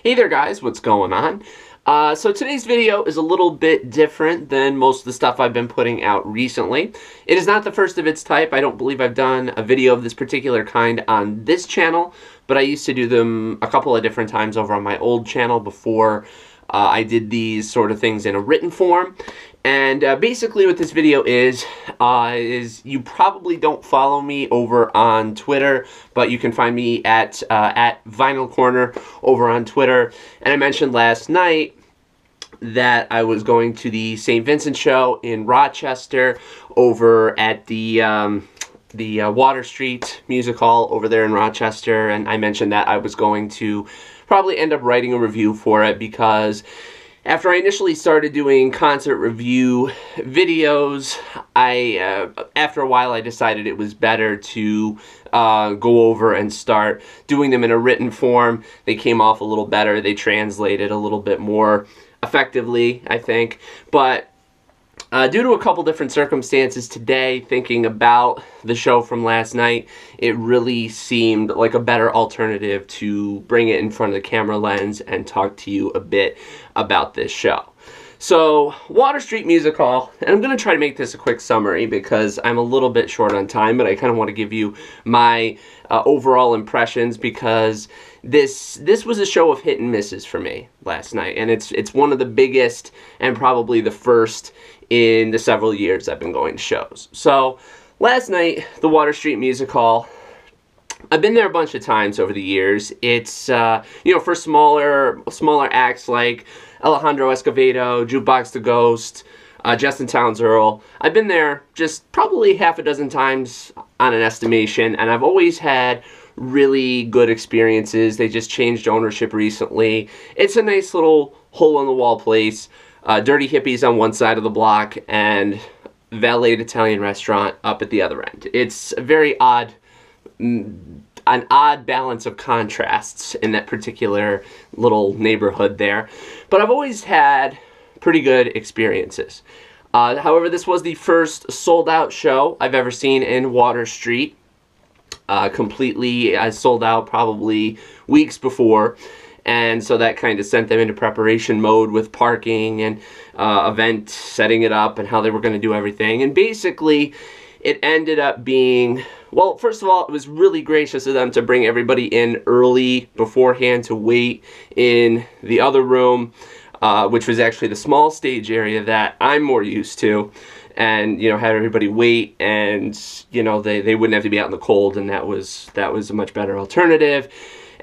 Hey there guys, what's going on? So today's video is a little bit different than most of the stuff I've been putting out recently. It is not the first of its type. I don't believe I've done a video of this particular kind on this channel, but I used to do them a couple of different times over on my old channel before I did these sort of things in a written form. And basically what this video is you probably don't follow me over on Twitter, but you can find me at Vinyl Corner over on Twitter. And I mentioned last night that I was going to the St Vincent show in Rochester over at the Water Street Music Hall over there in Rochester, and I mentioned that I was going to probably end up writing a review for it because after I initially started doing concert review videos, after a while I decided it was better to go over and start doing them in a written form. They came off a little better. They translated a little bit more effectively, I think. But due to a couple different circumstances today, thinking about the show from last night, it really seemed like a better alternative to bring it in front of the camera lens and talk to you a bit about this show. So, Water Street Music Hall, and I'm going to try to make this a quick summary because I'm a little bit short on time, but I kind of want to give you my overall impressions because this was a show of hit and misses for me last night, and it's one of the biggest and probably the first in the several years I've been going to shows. So, last night, the Water Street Music Hall, I've been there a bunch of times over the years. It's, for smaller acts like Alejandro Escovedo, Jukebox the Ghost, Justin Townes Earl. I've been there just probably half a dozen times on an estimation, and I've always had really good experiences. They just changed ownership recently. It's a nice little hole-in-the-wall place. Dirty Hippies on one side of the block and Valeted Italian Restaurant up at the other end. It's a very odd, an odd balance of contrasts in that particular little neighborhood there. But I've always had pretty good experiences. However, this was the first sold-out show I've ever seen in Water Street. Completely sold out probably weeks before. And so that kind of sent them into preparation mode with parking and event setting it up and how they were going to do everything. And basically, it ended up being, well, first of all, it was really gracious of them to bring everybody in early beforehand to wait in the other room, which was actually the small stage area that I'm more used to. And, had everybody wait and, they wouldn't have to be out in the cold, and that was a much better alternative.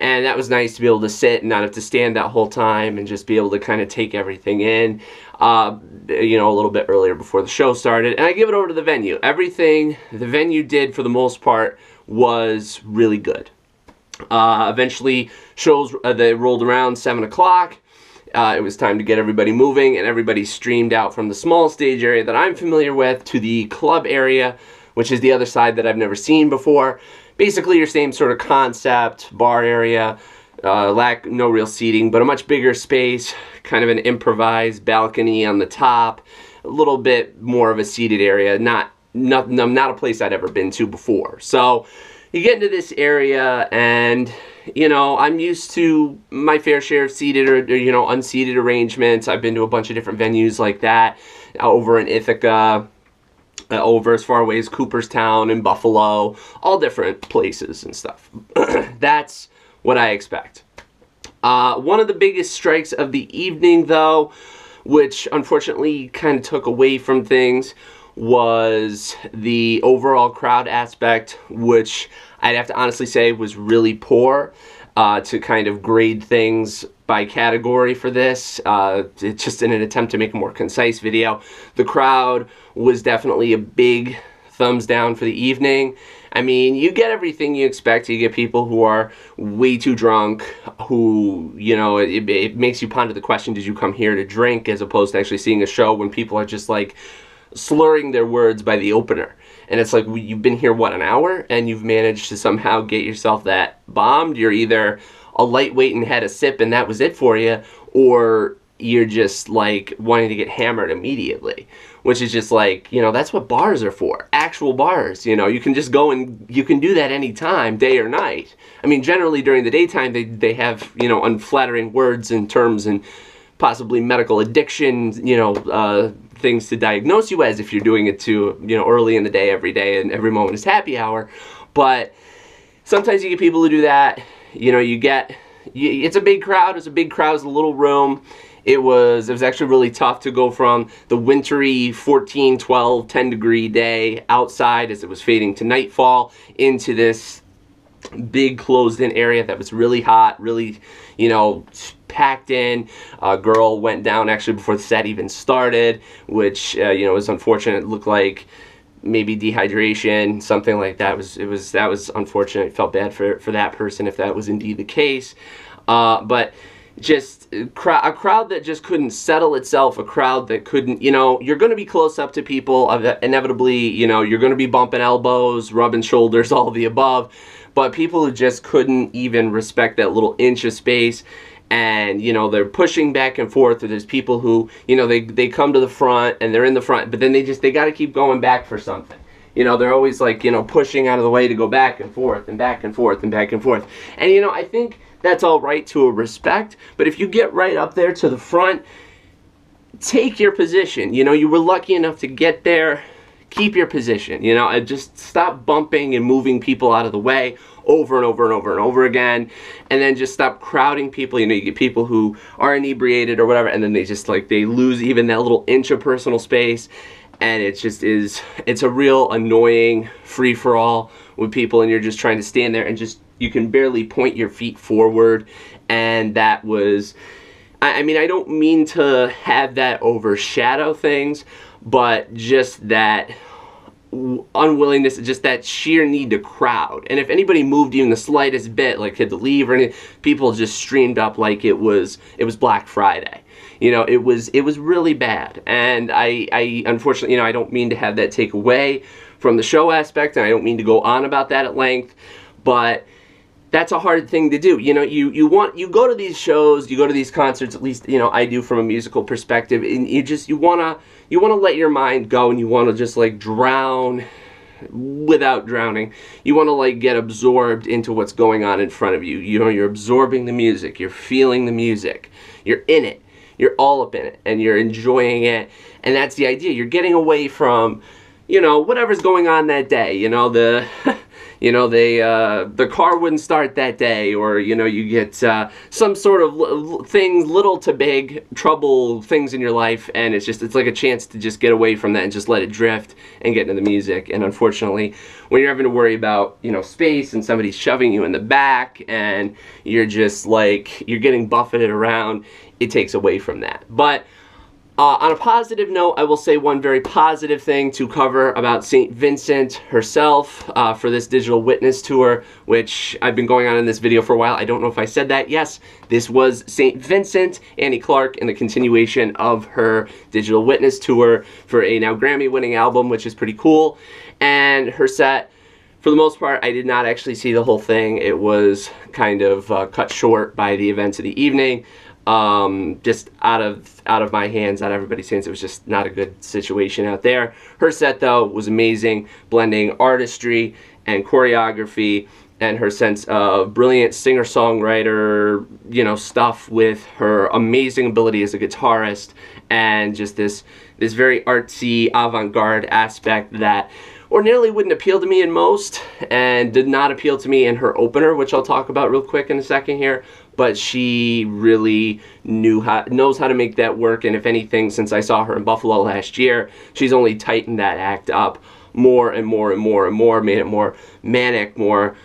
And that was nice to be able to sit and not have to stand that whole time and just be able to kind of take everything in, a little bit earlier before the show started. And I give it over to the venue. Everything the venue did, for the most part, was really good. Eventually, shows, they rolled around 7 o'clock. It was time to get everybody moving, and everybody streamed out from the small stage area that I'm familiar with to the club area, which is the other side that I've never seen before. Basically your same sort of concept, bar area, no real seating, but a much bigger space, kind of an improvised balcony on the top, a little bit more of a seated area, not a place I'd ever been to before. So you get into this area and, I'm used to my fair share of seated or unseated arrangements. I've been to a bunch of different venues like that, over in Ithaca, over as far away as Cooperstown and Buffalo, all different places and stuff. That's what I expect. One of the biggest strikes of the evening, though, which unfortunately kind of took away from things, was the overall crowd aspect, which I'd have to honestly say was really poor. To kind of grade things by category for this, just in an attempt to make a more concise video. The crowd was definitely a big thumbs down for the evening. I mean, you get everything you expect. You get people who are way too drunk, who, it makes you ponder the question, did you come here to drink, as opposed to actually seeing a show when people are just like slurring their words by the opener. And it's like, you've been here, what, an hour? And you've managed to somehow get yourself that bombed. You're either a lightweight and had a sip and that was it for you, or you're just like wanting to get hammered immediately, which is just like, you know, that's what bars are for. Actual bars, you know, you can just go and you can do that anytime, day or night. I mean, generally during the daytime they have, you know, unflattering words and terms and possibly medical addiction, you know, things to diagnose you as if you're doing it to, you know, early in the day, every day, and every moment is happy hour. But sometimes you get people who do that, you know, it's a big crowd, it's a a little room. It was actually really tough to go from the wintry 14, 12, 10 degree day outside as it was fading to nightfall into this big closed in area that was really hot, really, you know, packed in. A girl went down actually before the set even started, which, you know, was unfortunate. It looked like maybe dehydration, something like that. That was unfortunate. I felt bad for that person if that was indeed the case. But just a crowd that just couldn't settle itself, a crowd that couldn't, you know, you're going to be close up to people, inevitably, you know, you're going to be bumping elbows, rubbing shoulders, all of the above, but people who just couldn't even respect that little inch of space, and, you know, they're pushing back and forth, or there's people who, you know, they come to the front, and they're in the front, but then they got to keep going back for something. You know, they're always like, you know, pushing out of the way to go back and forth and back and forth and back and forth. And, you know, I think that's all right to a respect, but if you get right up there to the front, take your position. You know, you were lucky enough to get there, keep your position. You know, just stop bumping and moving people out of the way over and over and over and over again, and then just stop crowding people. You know, you get people who are inebriated or whatever, and then they just like, they lose even that little inch of personal space, and it just is, it's a real annoying free-for-all with people, and you're just trying to stand there and just, you can barely point your feet forward. And that was, I mean, I don't mean to have that overshadow things, but just that unwillingness, just that sheer need to crowd. And if anybody moved even the slightest bit, like had to leave or anything, people just streamed up like it was Black Friday. You know, it was really bad. And I unfortunately, you know, I don't mean to have that take away from the show aspect, and I don't mean to go on about that at length, but that's a hard thing to do. You know, you go to these shows, you go to these concerts, at least, you know, I do from a musical perspective, and you wanna let your mind go, and you wanna just like drown without drowning. You wanna like get absorbed into what's going on in front of you. You know, you're absorbing the music, you're feeling the music, you're in it, you're all up in it, and you're enjoying it, and that's the idea. You're getting away from, you know, whatever's going on that day. You know, you know, the car wouldn't start that day, or, you know, you get some sort of things, little to big trouble things in your life, and it's like a chance to just get away from that and just let it drift and get into the music. And unfortunately, when you're having to worry about, you know, space, and somebody's shoving you in the back, and you're just like, you're getting buffeted around, it takes away from that. But on a positive note, I will say one very positive thing to cover about St. Vincent herself for this digital witness tour, which I've been going on in this video for a while. I don't know if I said that. Yes, this was St. Vincent, Annie Clark, in the continuation of her digital witness tour for a now Grammy-winning album, which is pretty cool. And her set, for the most part, I did not actually see the whole thing. It was kind of cut short by the events of the evening. Just out of my hands, out of everybody's hands. It was just not a good situation out there. Her set, though, was amazing, blending artistry and choreography and her sense of brilliant singer-songwriter, you know, stuff with her amazing ability as a guitarist, and just this very artsy, avant-garde aspect that ordinarily wouldn't appeal to me in most, and did not appeal to me in her opener, which I'll talk about real quick in a second here. But she really knows how to make that work, and if anything, since I saw her in Buffalo last year, she's only tightened that act up more and more and more and more, made it more manic, more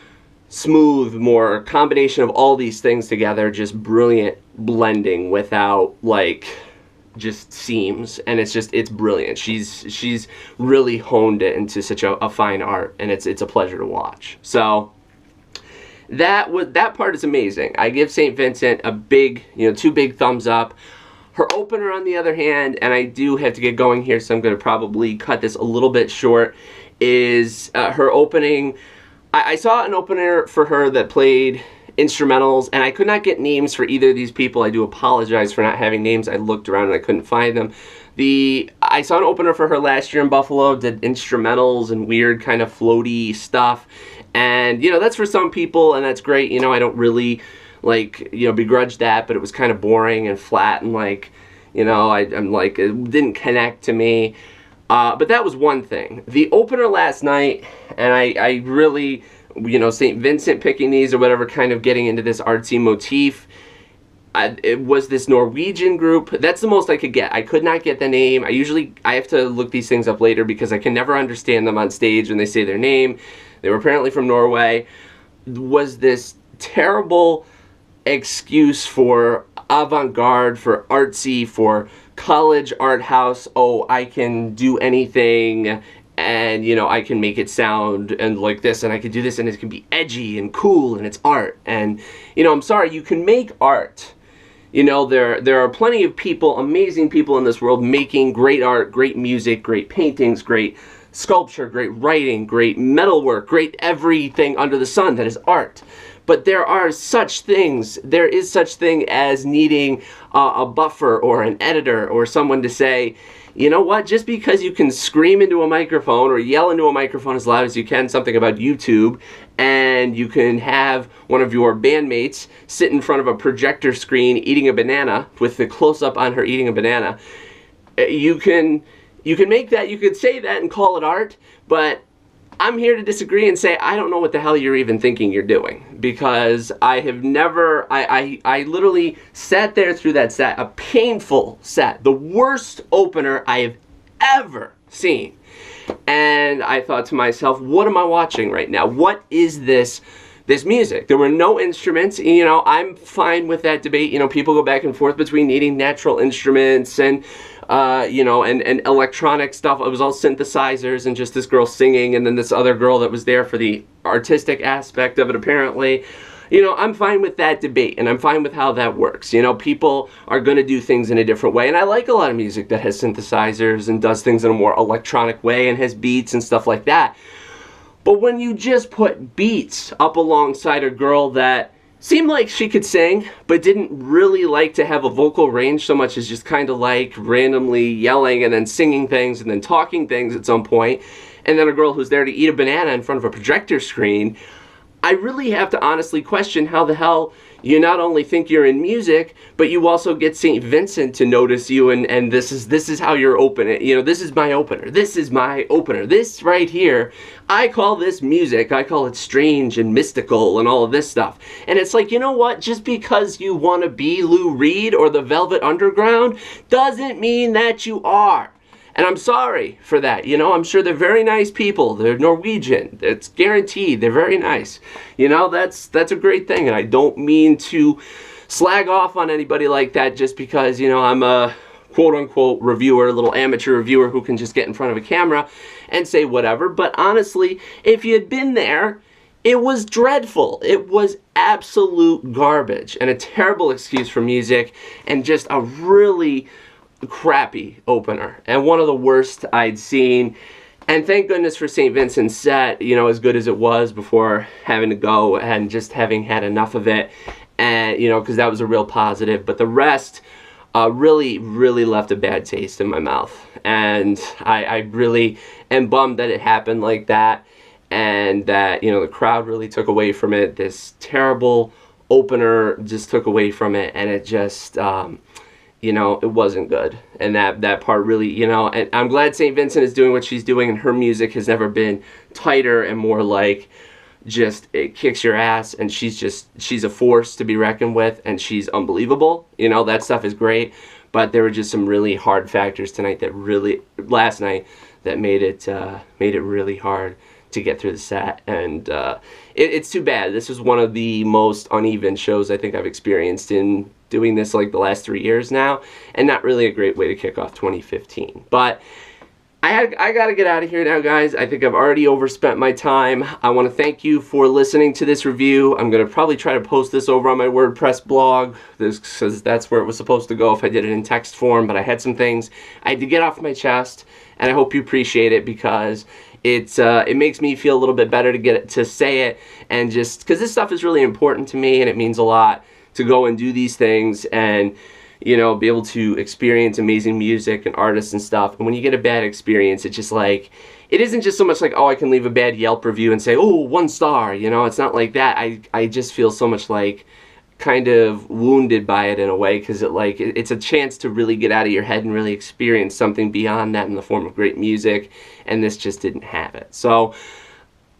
smooth, more combination of all these things together, just brilliant blending without like just seams, and it's brilliant. She's really honed it into such a fine art, and it's a pleasure to watch. So that part is amazing. I give St. Vincent a big, you know, 2 big thumbs up. Her opener, on the other hand, and I do have to get going here, so I'm going to probably cut this a little bit short, is her opening. I saw an opener for her that played instrumentals, and I could not get names for either of these people. I do apologize for not having names. I looked around and I couldn't find them. I saw an opener for her last year in Buffalo, did instrumentals and weird kind of floaty stuff, and, you know, that's for some people, and that's great. You know, I don't really, like, you know, begrudge that, but it was kind of boring and flat, and, like, you know, I'm like, it didn't connect to me. But that was one thing. The opener last night, and I really, you know, St. Vincent picking these or whatever, kind of getting into this artsy motif. It was this Norwegian group. That's the most I could get. I could not get the name. I have to look these things up later because I can never understand them on stage when they say their name. They were apparently from Norway. Was this terrible excuse for avant-garde, for artsy, for college art house. Oh, I can do anything, and, you know, I can make it sound and like this, and I can do this, and it can be edgy and cool, and it's art. And, you know, I'm sorry, you can make art. You know, there are plenty of people, amazing people in this world, making great art, great music, great paintings, great sculpture, great writing, great metalwork, great everything under the sun that is art. But there are such things, there is such thing as needing a buffer or an editor or someone to say, you know what, just because you can scream into a microphone or yell into a microphone as loud as you can something about YouTube, and you can have one of your bandmates sit in front of a projector screen eating a banana with the close-up on her eating a banana, you can make that, you could say that and call it art, but I'm here to disagree and say I don't know what the hell you're even thinking you're doing, because I have never, I literally sat there through that set, a painful set, the worst opener I have ever seen, and I thought to myself, what am I watching right now? What is this music? There were no instruments. You know, I'm fine with that debate. You know, people go back and forth between needing natural instruments and you know, and electronic stuff. It was all synthesizers and just this girl singing, and then this other girl that was there for the artistic aspect of it, apparently. You know, I'm fine with that debate, and I'm fine with how that works. You know, people are going to do things in a different way, and I like a lot of music that has synthesizers and does things in a more electronic way and has beats and stuff like that. But when you just put beats up alongside a girl that seemed like she could sing, but didn't really like to have a vocal range so much as just kind of like randomly yelling and then singing things and then talking things at some point, and then a girl who's there to eat a banana in front of a projector screen, I really have to honestly question how the hell you not only think you're in music, but you also get St. Vincent to notice you, and this is how you're opening. You know, this is my opener. This is my opener. This right here, I call this music. I call it strange and mystical and all of this stuff. And it's like, you know what? Just because you want to be Lou Reed or the Velvet Underground doesn't mean that you are. And I'm sorry for that. You know, I'm sure they're very nice people. They're Norwegian. It's guaranteed. They're very nice. You know, that's a great thing. And I don't mean to slag off on anybody like that just because, you know, I'm a quote-unquote reviewer, a little amateur reviewer who can just get in front of a camera and say whatever. But honestly, if you had been there, it was dreadful. It was absolute garbage and a terrible excuse for music and just a really crappy opener and one of the worst I'd seen. And thank goodness for St. Vincent's set, you know, as good as it was before having to go and just having had enough of it, and, you know, because that was a real positive. But the rest really left a bad taste in my mouth, and I really am bummed that it happened like that, and that, you know, the crowd really took away from it. This terrible opener just took away from it, and it just you know, it wasn't good. And that part really, you know, and I'm glad St. Vincent is doing what she's doing, and her music has never been tighter and more like just, it kicks your ass, and she's a force to be reckoned with, and she's unbelievable. You know, that stuff is great, but there were just some really hard factors tonight that really, last night, that made it really hard to get through the set, and it's too bad. This was one of the most uneven shows I think I've experienced in doing this like the last 3 years now, and not really a great way to kick off 2015. But I gotta get out of here now, guys. I think I've already overspent my time. I want to thank you for listening to this review. I'm gonna probably try to post this over on my WordPress blog, because that's where it was supposed to go if I did it in text form, but I had some things I had to get off my chest, and I hope you appreciate it, because it makes me feel a little bit better to get it, to say it, and just because this stuff is really important to me, and it means a lot to go and do these things and, you know, be able to experience amazing music and artists and stuff. And when you get a bad experience, it's just like, it isn't just so much like, oh, I can leave a bad Yelp review and say, oh, 1 star, you know. It's not like that. I just feel so much like kind of wounded by it in a way, because it's a chance to really get out of your head and really experience something beyond that in the form of great music, and this just didn't have it. So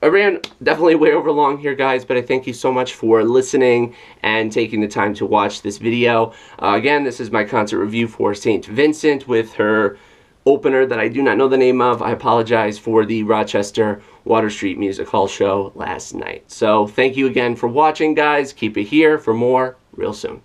I ran definitely way over long here, guys, but I thank you so much for listening and taking the time to watch this video. Again, this is my concert review for St Vincent with her opener that I do not know the name of. I apologize for the Rochester Water Street Music Hall show last night. So thank you again for watching, guys. Keep it here for more real soon.